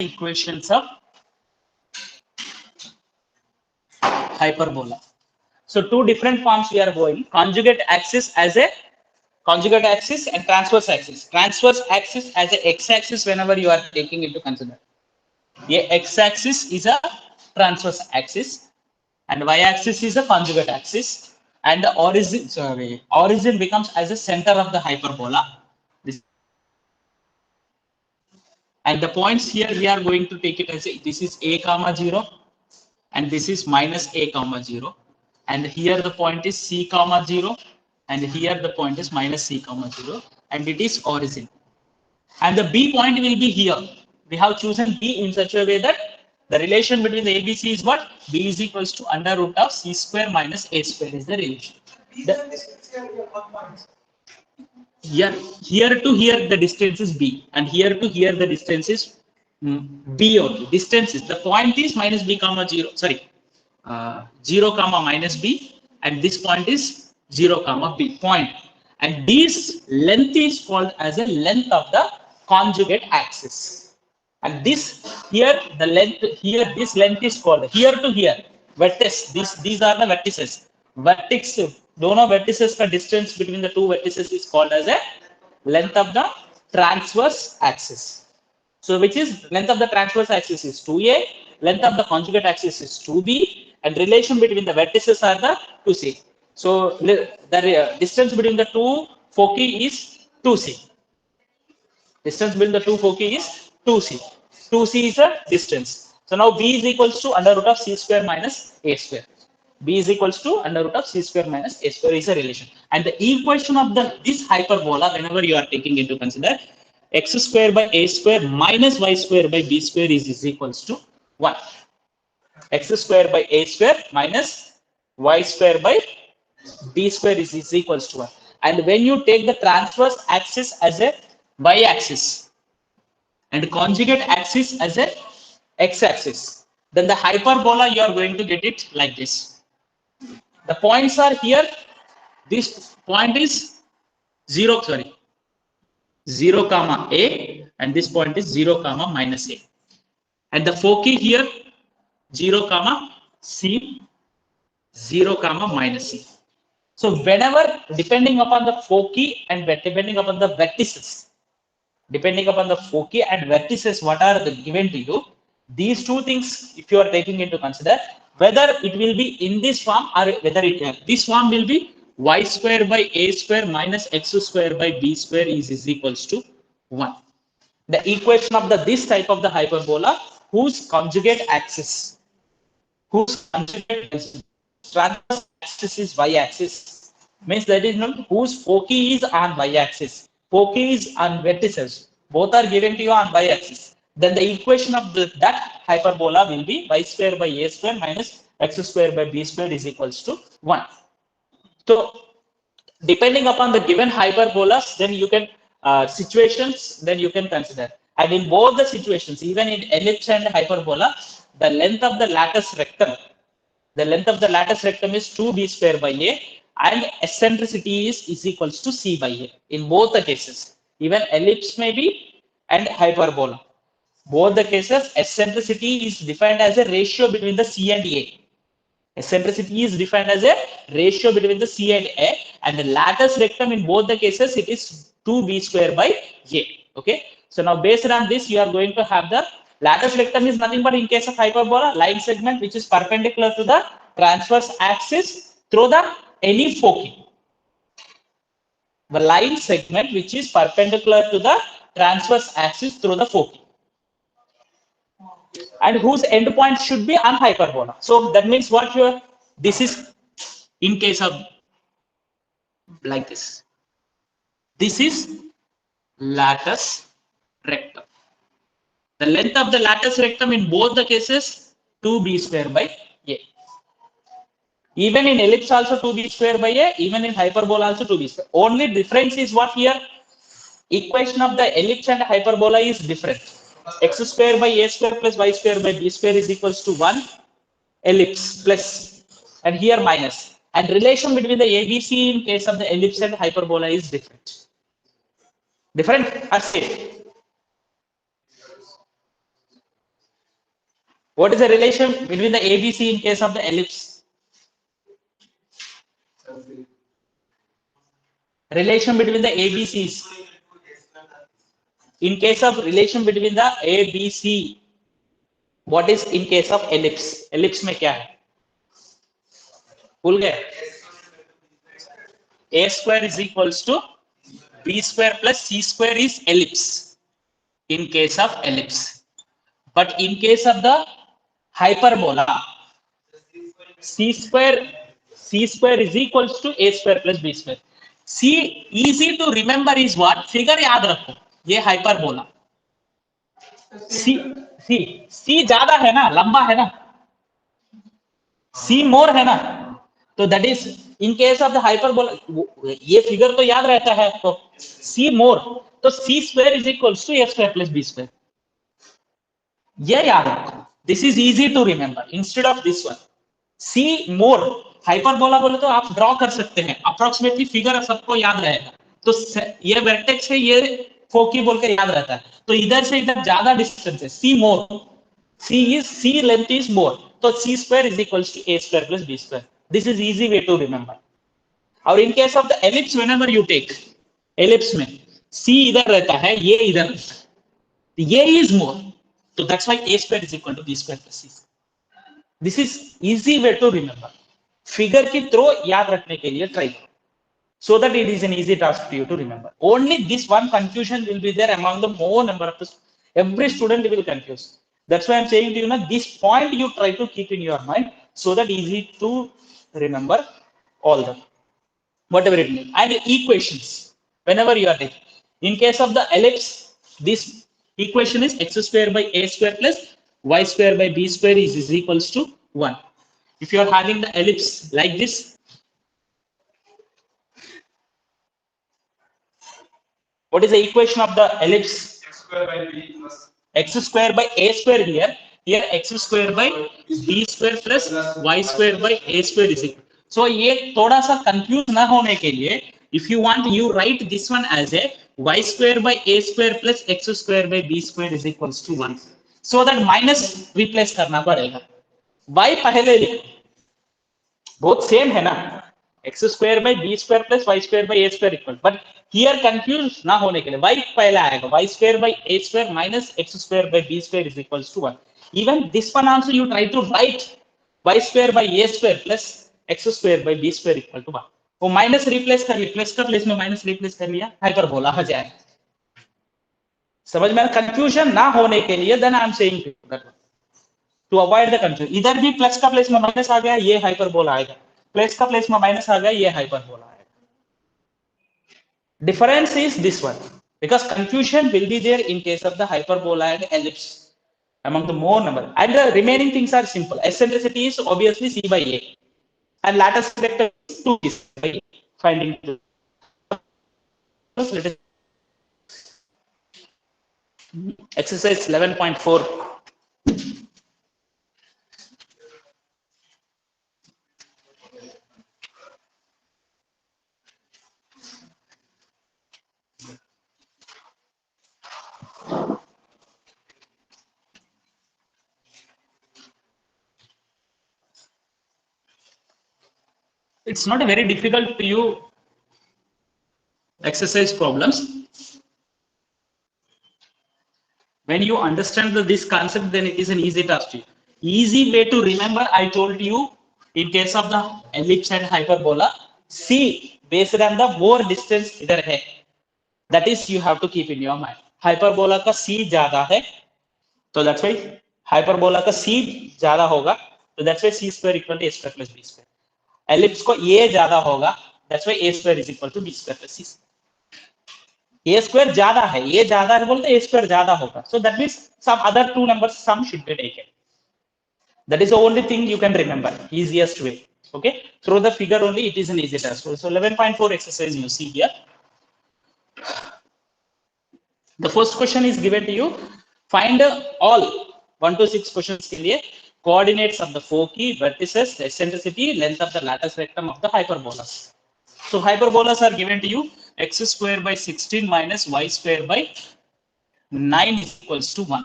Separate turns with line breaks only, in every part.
equations of hyperbola. So two different forms we are going. Conjugate axis as a conjugate axis and transverse axis. Transverse axis as a x-axis whenever you are taking into consider. A x-axis is a transverse axis and y-axis is a conjugate axis, and the origin becomes as a center of the hyperbola. And the points here we are going to take it as this is a comma 0 and this is minus a comma 0, and here the point is c comma 0 and here the point is minus c comma 0, and it is origin. And the b point will be here. We have chosen b in such a way that the relation between the ABC is what? B is equals to under root of c square minus a square is the relation. Here to here the distance is b, and here to here the distance is b only. Distance is the point is minus b comma 0. Sorry, 0 comma minus b, and this point is 0 comma b point, and this length is called as a length of the conjugate axis. And this here the length here this length is called here to here vertex. These are the vertices. Vertex दोनों vertices का distance between the two vertices is called as a length of the transverse axis. So which is length of the transverse axis is 2a, length of the conjugate axis is 2b, and relation between the vertices are the 2c. So the distance between the two foci is 2c. Distance between the two foci is 2c. 2c is a distance. So now b is equals to under root of c square minus a square. B is equals to under root of c square minus a square is a relation. And the equation of this hyperbola, whenever you are taking into consider, x square by a square minus y square by b square is equals to 1. X square by a square minus y square by b square is equals to 1. And when you take the transverse axis as a y-axis and conjugate axis as a x-axis, then the hyperbola you are going to get it like this. The points are here. This point is 0 comma a, and this point is 0 comma minus a, and the foci here 0 comma c, 0 comma minus c. So whenever, depending upon the foci and depending upon the vertices, what are given to you, these two things if you are taking into consider, whether it will be in this form or whether this form will be y square by a square minus x square by b square is equals to 1. The equation of this type of the hyperbola whose conjugate axis transverse axis is y-axis, means that is not whose foci is on y-axis, foci is on vertices, both are given to you on y-axis. Then the equation of that hyperbola will be y square by a square minus x square by b square is equals to 1. So depending upon the given hyperbolas, then you can situations, then you can consider. And in both the situations, even in ellipse and hyperbola, the length of the lattice rectum is 2b square by a, and eccentricity is equals to c by a in both the cases. Even ellipse may be and hyperbola. Both the cases, eccentricity is defined as a ratio between the C and A. Eccentricity is defined as a ratio between the C and A, and the lattice rectum in both the cases it is 2b square by a. Okay. So now based on this, you are going to have the lattice rectum is nothing but in case of hyperbola, line segment which is perpendicular to the transverse axis through the any foci. The line segment which is perpendicular to the transverse axis through the foci, and whose endpoint should be on hyperbola. So that means what this is in case of like this. This is lattice rectum. The length of the lattice rectum in both the cases 2b square by a. Even in ellipse also 2b square by a, even in hyperbola also 2b square. Only difference is what here? Equation of the ellipse and hyperbola is different. X square by a square plus y square by b square is equals to 1, ellipse plus, and here minus. And relation between the ABC in case of the ellipse and hyperbola is different. Different or same? What is the relation between the ABC in case of the ellipse? Relation between the ABCs. In case of relation between the ABC, what is in case of ellipse? Ellipse में क्या है? भूल गए? A square is equals to B square plus C square is ellipse. In case of ellipse, but in case of the hyperbola, C square is equals to A square plus B square. C easy to remember is what? Figure याद रखो, ये hyperbola. C ज्यादा है ना, लंबा है ना, C more है ना, तो that is in case of the hyperbola, ये फिगर तो याद रहता है आपको, C more, तो C square is equals to A square plus B square. ये याद रखो, this is easy to remember instead of this one. C more, hyperbola बोले तो आप ड्रॉ कर सकते हैं, अप्रोक्सीमेटली फिगर सबको याद रहेगा, तो ये वर्टेक्स है, ये फोकी बोल के याद रहता है, तो इधर से इधर ज्यादा डिस्टेंस है, C more, C length is more, तो C square is equals to A square plus B square. This is easy way to remember. और in case of the ellipse, whenever you take ellipse में C इधर रहता है, ये इधर रहता है, ये is more, so that's why A square is equal to B square plus C square. This is easy way to remember. Figure की throw याद रखने के लिए try, so that it is an easy task for you to remember. Only this one confusion will be there among the more number of the, every student will confuse. That's why I'm saying to you now, this point you try to keep in your mind, so that easy to remember all them, whatever it means. And equations, whenever you are taking. In case of the ellipse, this equation is x square by a square plus y square by b square is equals to 1. If you are having the ellipse like this, what is the equation of the ellipse?
X square by b plus
X square by a square here x square by b square plus y square by a square is equal. So ये थोड़ा सा confuse ना होने के लिए, if you want, you write this one as a y square by a square plus x square by b square is equals to 1. So that minus replace करना पड़ेगा. y पहले लिखो, both same है ना, x square by b square plus y square by a square equal, but here confused ना होने के लिए y पहले आएगा, y square by a square minus x square by b square is equals to 1. Even this one also you try to write y square by a square plus x square by b square equal to 1. वो minus replace कर लिया, plus का place में minus replace कर लिया, hyperbola आ जाए. समझ में? कंफ्यूजन ना होने के लिए then I am saying to avoid the confusion. इधर भी प्लस का प्लेस में माइनस आ गया, ये हाइपरबोला आएगा, प्लस का प्लेस में माइनस आ गया, ये हाइपरबोला आएगा. Difference is this one, because confusion will be there in case of the hyperbola and ellipse among the more number, and the remaining things are simple. Eccentricity is obviously C by A, and lattice vector is 2 by finding 2. Exercise 11.4. It's not a very difficult to you exercise problems. When you understand this concept, then it is an easy task to you. Easy way to remember, I told you, in case of the ellipse and hyperbola, C based on the more distance इधर है, that is you have to keep in your mind. Hyperbola का C ज्यादा है, तो that's why hyperbola का C ज्यादा होगा, तो that's why C square equal to A square plus B square. Ellipse को A ज्यादा होगा, that's why A square is equal to B square plus C square. A square ज्यादा है, ये ज्यादा है बोलते A square ज्यादा होगा, so that means some other two numbers sum should be taken. That is the only thing you can remember, easiest way. Okay, through the figure only it is an easy task. So 11.4 exercise you see here. The first question is given to you. Find all 1 to 6 questions के लिए coordinates of the foci, vertices, eccentricity, length of the lattice rectum of the hyperbolas. So hyperbolas are given to you. X square by 16 minus y square by 9 is equals to 1.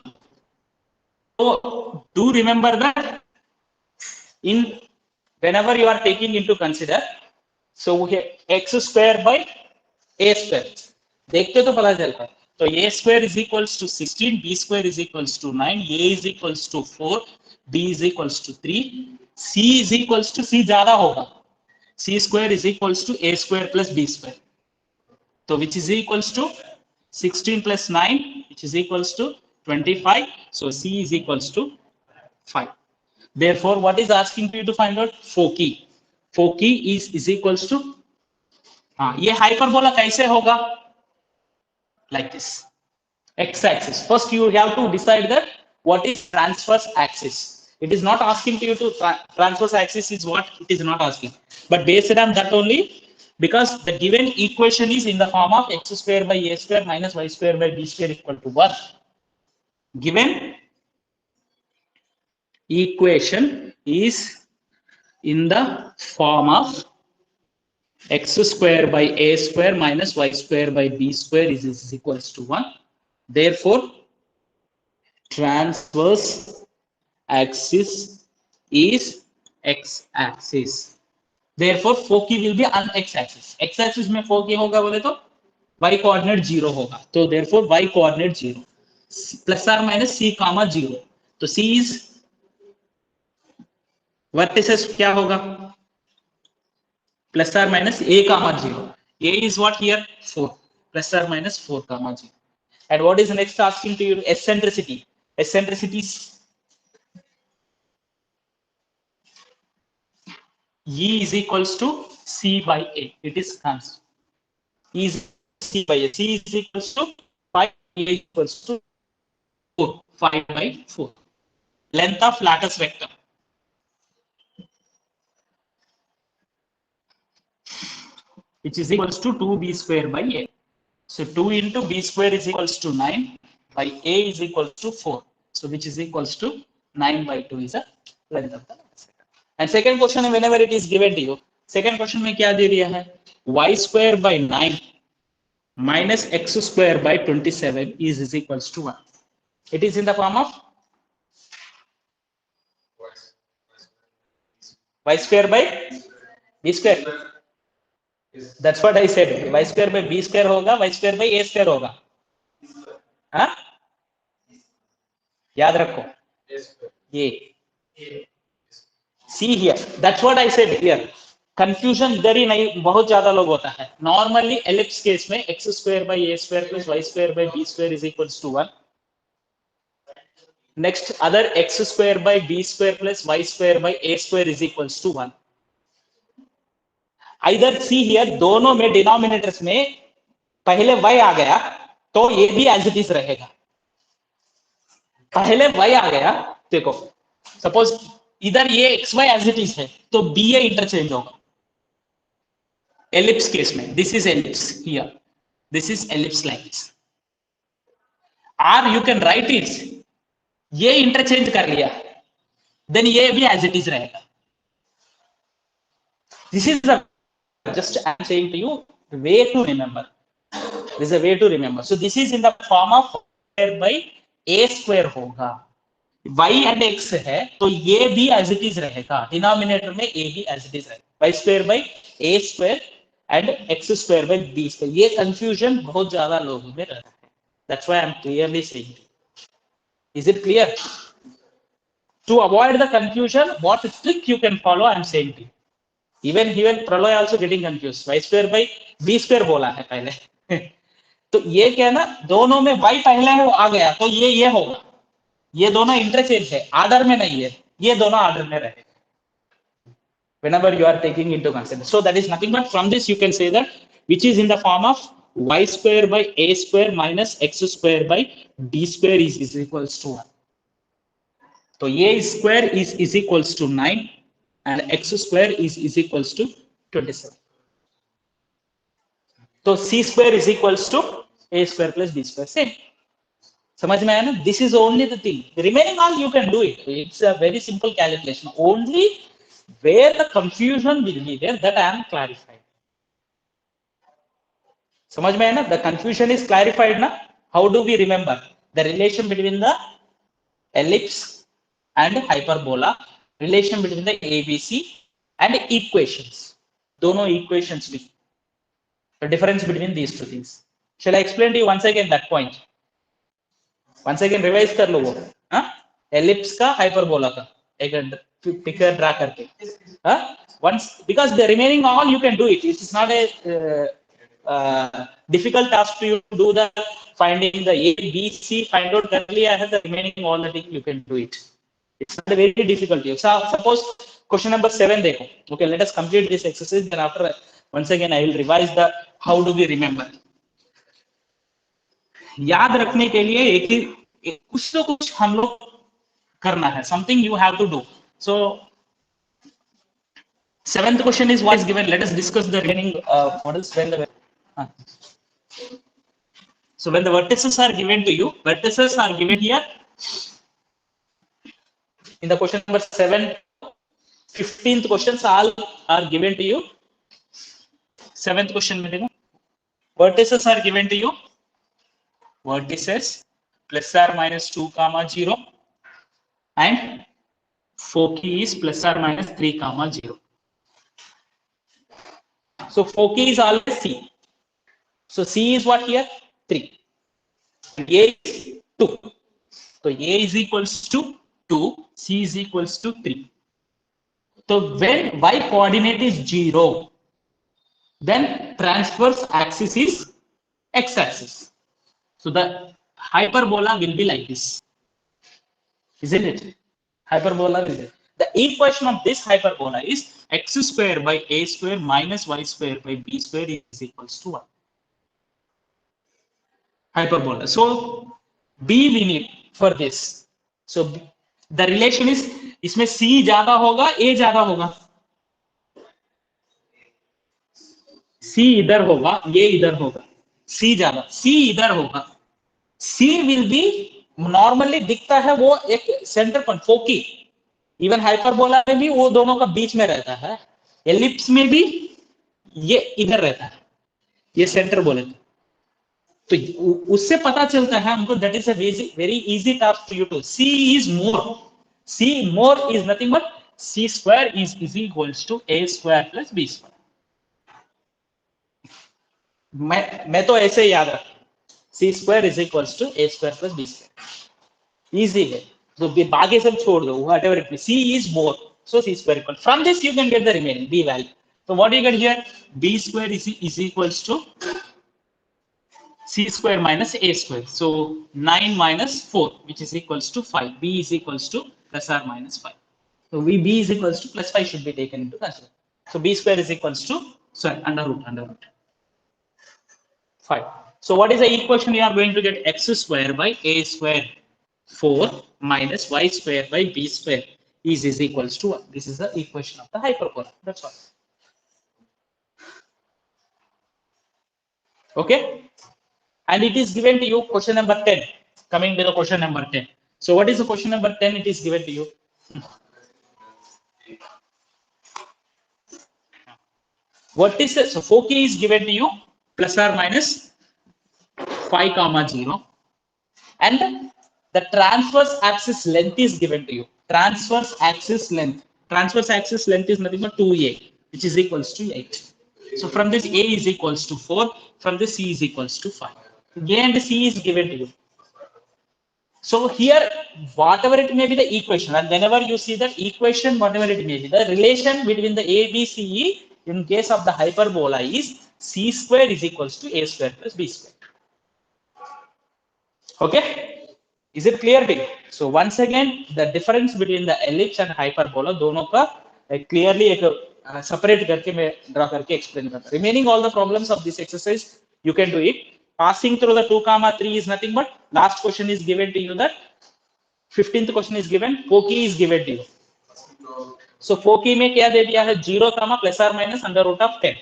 So do remember that in whenever you are taking into consider, so x square by a square देखते तो पता चलता है. तो a square is equals to 16, b square is equals to 9, a is equals to 4, b is equals to 3, c is equals to c ज्यादा होगा, c square is equals to a square plus b square. So which is equals to 16 plus 9, which is equals to 25. So c is equals to 5. Therefore, what is asking you to find out? Foci. Foci is equals to, ये hyperbola कैसे होगा? Like this. X-axis. First, you have to decide that what is transverse axis. It is not asking you to transverse axis is what it is not asking. But based on that only, because the given equation is in the form of x square by a square minus y square by b square equal to 1. Given equation is in the form of x square by a square minus y square by b square is equals to 1. Therefore, transverse axis is x-axis. Therefore, foci will be on x-axis. X-axis में foci होगा बोले तो y coordinate 0 होगा. तो therefore y coordinate 0 plus or minus c comma 0. तो c is vertices क्या होगा? Plus or minus a comma 0. A is what here? 4. Plus or minus 4 comma 0. And what is next asking to you? Eccentricity. Eccentricity is E is equals to C by A. It is constant. E is C by A. C is equals to 5. A equals to 4. 5 by 4. Length of lattice vector. Which is equals to 2b square by A. So 2 into b square is equals to 9 by A is equals to 4. So which is equals to 9 by 2 is the length of the lattice vector. And second question, whenever it is given to you, second question में क्या दे दिया है? Y square by 9 minus x square by 27 is equals to 1. It is in the form of y square by b square. That's what I said. Y square by b square होगा, y square by a square होगा. हाँ? याद रखो. ये. See here. That's what I said here. Confusion इधर ही नहीं, बहुत ज्यादा लोग होता है. Normally ellipse case में x square by a square plus y square by b square is equals to 1. Next, other x square by b square plus y square by a square is equals to 1. Either see here, दोनों में denominators में पहले y आ गया तो ये भी as it is रहेगा. पहले y आ गया, देखो सपोज इधर ये xy एज इट इज है तो ba इंटरचेंज होगा. एलिप्स केस में this is ellipse here, this is ellipse like this. Or you can write it, ये इंटरचेंज कर लिया देन ये भी एज इट इज रहेगा. This is the just I am saying to you way to remember. This is a way to remember. So this is in the form of square by a square होगा. y and x है तो ये भी as it is रहेगा. Denominator में a भी as it is रहेगा. y square by a square and x square by b square. ये confusion बहुत ज्यादा लोगों में रहता है. That's why I am clearly saying. Is it clear? To avoid the confusion, what trick you can follow? I am saying to you. Even Praloy also getting confused. Y square by b square बोला है पहले. तो ये क्या ना, दोनों में y पहले हो आ गया तो ये होगा. ये दोनों इंटरचेंज है, आर्डर में नहीं है. ये दोनों आर्डर में रहे. Whenever you are taking into consideration. So that is nothing but from this you can say that which is in the form of y square by a square minus x square by b square is equals to 1. So a square is equals to 9. And x square is equals to 27. So c square is equals to a square plus b square. Same. समझ में आया ना? This is only the thing. The remaining all you can do it. It's a very simple calculation. Only where the confusion will be there that I am clarified. समझ में आया ना? The confusion is clarified ना? How do we remember the relation between the ellipse and hyperbola, relation between the ABC and equations. दोनों equations भी. The difference between these two things. Shall I explain to you once again that point? Once again revise कर लो वो. हाँ? Ellipse का hyperbola का एक picture draw करके. हाँ? Once because the remaining all you can do it. It is not a difficult task to you to do the finding the A, B, C, find out currently I have the remaining all the thing you can do it. It's not a very difficult. So suppose question number 7 देखो. Okay, let us complete this exercise. Then after once again I will revise the how do we remember. याद रखने के लिए एक ही कुछ तो कुछ हम लोग करना है. Something you have to do. So 7th question is what is given. Let us discuss the remaining models. So when the vertices are given to you, vertices are given here in the question number 7, 15th questions all are given to you. 7th question में देखो, vertices are given to you. Vertices plus or minus 2 comma 0 and foci is plus or minus 3 comma 0. So foci is always C. So C is what here? 3. And A is 2. So A is equals to 2, C is equals to 3. So when y coordinate is 0, then transverse axis is x-axis. So the hyperbola will be like this, isn't it? Hyperbola is it. The equation of this hyperbola is x square by a square minus y square by b square is equals to 1. Hyperbola. So b we need for this. So the relation is इसमें c ज्यादा होगा a ज्यादा होगा. c इधर होगा, ये इधर होगा. c ज्यादा, c इधर होगा. c will be normally दिखता है वो एक सेंटर पॉइंट फोकी. इवन हाइपरबोला में भी वो दोनों का बीच में रहता है. एलिप्स में भी ये इधर रहता है, ये सेंटर बोले तो उससे पता चलता है हमको that is a very easy task to you too. c is more. c more is nothing but c square is equals to a square plus b square. मैं तो ऐसे ही याद रखता हूं, c square is equals to a square plus b square. Easy है. So बाकी सब छोड़ दो, whatever it is. c is more, so c square equal. From this you can get the remaining b value. So what do you get here? b square is equals to c square minus a square. So 9 minus 4, which is equals to 5. b is equals to plus or minus 5. So b is equals to plus 5 should be taken into consideration. So b square is equals to under root 5. So what is the equation? We are going to get x square by a square 4 minus y square by b square is equals to 1. This is the equation of the hyperbola. That's all. Okay. And it is given to you question number 10. Coming to the question number 10. So what is the question number 10? It is given to you. What is the, so foci is given to you plus or minus 5 comma 0 and the transverse axis length is given to you. Transverse axis length is nothing but 2a, which is equals to 8. So from this a is equals to 4, from this c is equals to 5. A and c is given to you. So here whatever it may be the equation, and whenever you see the equation, whatever it may be, the relation between the a, b, c, e in case of the hyperbola is c square is equals to a square plus b square. Okay, is it clear to you? So once again the difference between the ellipse and hyperbola दोनों का clearly एक separate करके मैं draw करके explain करता हूँ. Remaining all the problems of this exercise you can do it. Passing through the 2 comma 3 is nothing but last question is given to you, that 15th question is given, foci is given to you. So foci में क्या दे दिया है? 0 comma plus or minus under root of 10.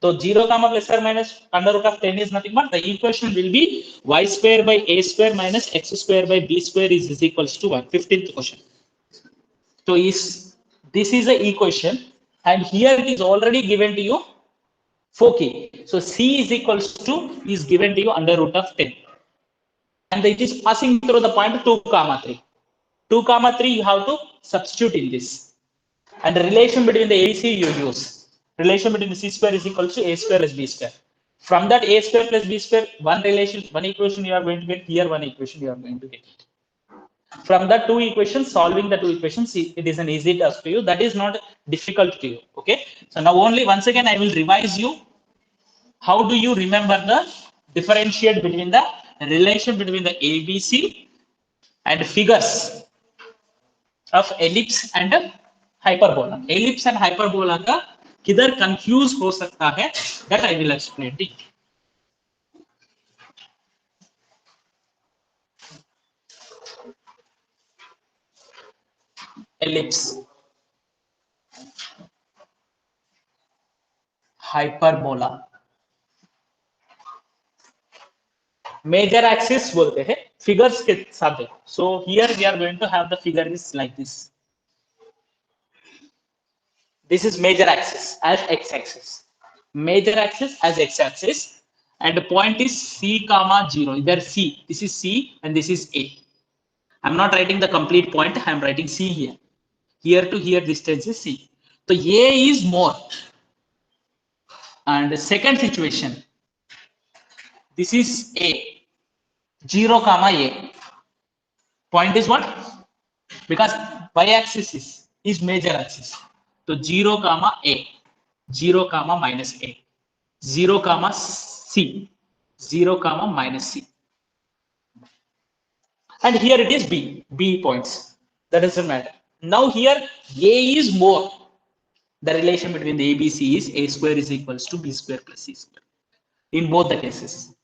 So 0 comma plus or minus under root of 10 is nothing but the equation will be y square by a square minus x square by b square is equals to 1. 15th question. So this is the equation, and here it is already given to you foci. So c is equals to is given to you under root of 10, and it is passing through the point 2 comma 3. 2 comma 3 you have to substitute in this, and the relation between the AC you use relation between the C square is equal to A square plus B square. From that A square plus B square, one equation you are going to get here, one equation you are going to get. From the two equations, solving the two equations, it is an easy task to you. That is not difficult to you. Okay. So now only once again I will revise you. How do you remember the differentiate between the relation between the ABC and figures of ellipse and hyperbola? Ellipse and hyperbola का किधर confuse हो सकता है? That I will explain to you. Ellipse, hyperbola, major axis बोलते हैं figures के साथ. So here we are going to have the figure is like this. This is major axis as x-axis, major axis as x-axis, and the point is C comma 0. Either C, this is C and this is A. I'm not writing the complete point, I'm writing C here. Here to here distance is C. So A is more. And the second situation, this is A, 0 comma A. Point is what? Because y-axis is major axis. So 0 comma A, 0 comma minus A, 0 comma C, 0 comma minus C. And here it is B, B points. That doesn't matter. Now here A is more. The relation between the ABC is A square is equals to B square plus C square. In both the cases.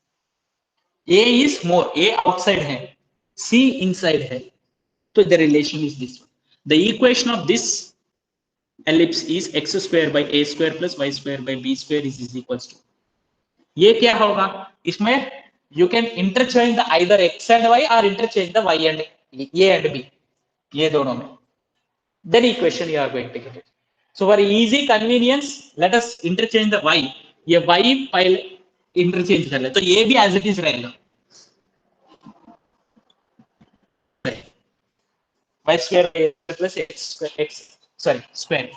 A is more, A outside hai, C inside hai. So the relation is this one. The equation of this ellipse is x square by A square plus y square by B square is equals to. ये क्या होगा? इसमें you can interchange the either x and y or interchange the y and A and B. ये दोनों में. Then equation you are going to get it. So for easy convenience, let us interchange the y. ये y पहले interchange कर ले, तो ये भी as it is रहेगा. Y square plus x square square.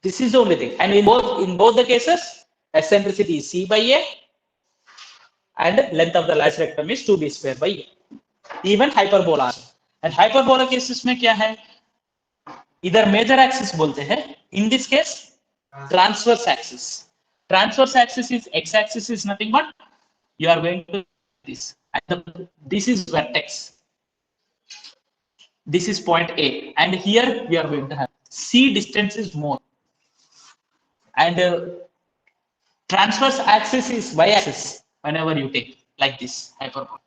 This is the only thing, and in both the cases, eccentricity is C by A, and length of the lattice rectum is 2b square by A. Even hyperbola, and hyperbola cases में क्या है? इधर major axis बोलते हैं. In this case, transverse axis. Transverse axis is x-axis is nothing but you are going to this. And this is vertex. This is point A, and here we are going to have C distance is more, and transverse axis is y-axis. Whenever you take like this hyperbola.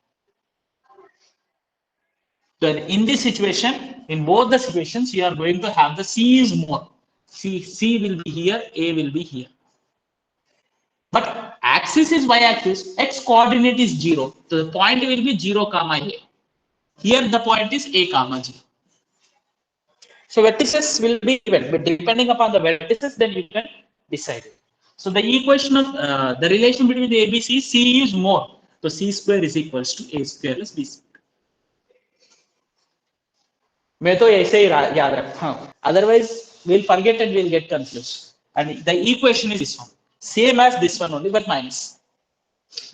So in this situation, in both the situations, you are going to have the C is more. C will be here, A will be here. But axis is y-axis, x coordinate is 0. So the point will be 0 comma A. Here the point is A comma 0. So vertices will be given, but depending upon the vertices, then you can decide. So the equation of the relation between the ABC, C is more. So C square is equals to A square plus B square. मैं तो ऐसे ही याद रखता हूँ. Otherwise, we'll forget and we'll get confused. And the equation is this one. Same as this one only, but minus.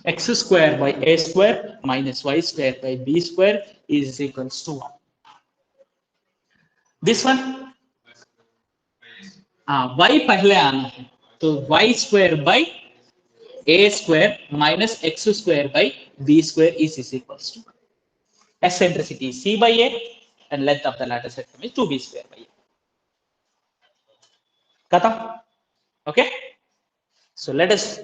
X square by A square minus Y square by B square is equals to 1. This one, Y पहले आना है. तो Y square by A square minus X square by B square is equals to 1. Eccentricity is C by A, and length of the lattice rectum is 2b square by A. Khatam? Okay. So let us